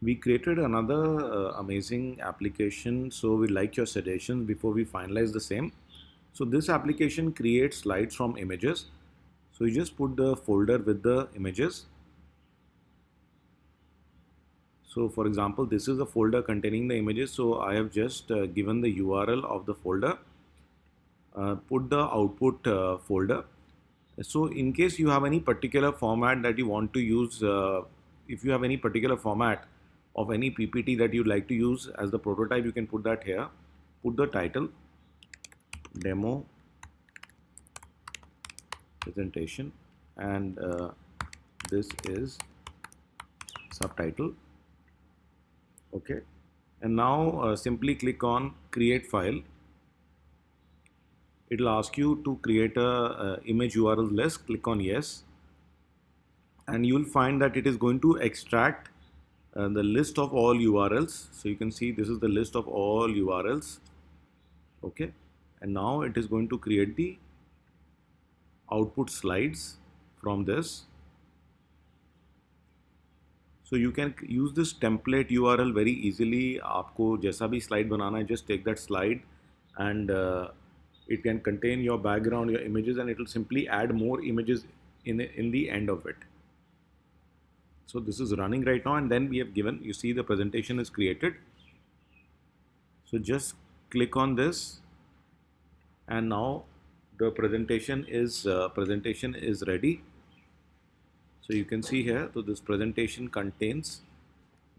We created another amazing application, so we like your suggestions before we finalize the same. So this application creates slides from images. So you just put the folder with the images. So for example, this is a folder containing the images. So I have just given the URL of the folder, put the output folder. So in case you have any particular format that you want to use, if you have any particular format of any PPT that you'd like to use as the prototype, you can put that here. Put the title, demo presentation, and this is subtitle. Okay. And now simply click on create file. It will ask you to create a image URL list. Click on yes, and you will find that it is going to extract the list of all URLs. So you can see this is the list of all URLs. Okay, and now it is going to create the output slides from this. So you can use this template URL very easily. आपको जैसा भी slide बनाना है, just take that slide, and it can contain your background, your images, and it will simply add more images in the end of it. So this is running right now, and then we have given, you see the presentation is created. So just click on this, and now the presentation is ready. So you can see here, so this presentation contains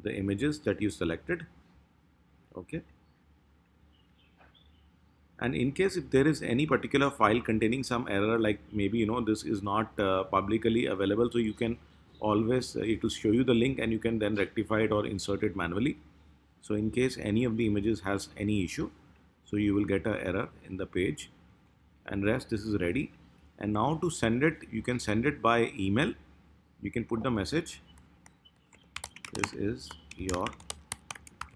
the images that you selected. Okay. And in case if there is any particular file containing some error, like maybe this is not publicly available, so you can always it will show you the link and you can then rectify it or insert it manually. So in case any of the images has any issue, so you will get an error in the page, and rest this is ready. And now to send it, you can send it by email. You can put the message, this is your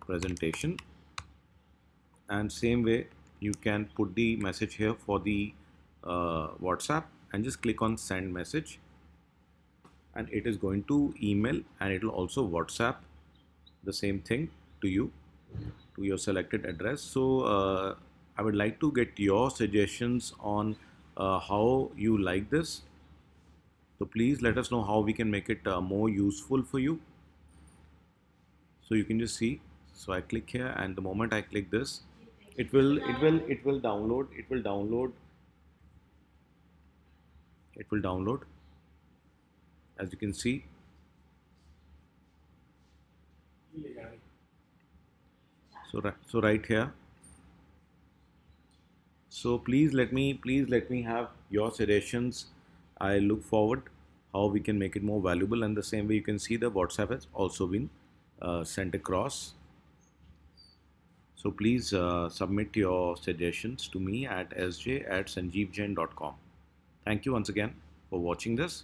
presentation, and same way you can put the message here for the WhatsApp, and just click on send message, and it is going to email, and it will also WhatsApp the same thing to you, to your selected address. So I would like to get your suggestions on how you like this. So please let us know how we can make it more useful for you. So you can just see, so I click here, and the moment I click this, it will download, as you can see. So right here, so please let me have your suggestions. I look forward how we can make it more valuable, and the same way you can see the WhatsApp has also been sent across. So please submit your suggestions to me at sj@sanjeevjain.com. Thank you once again for watching this.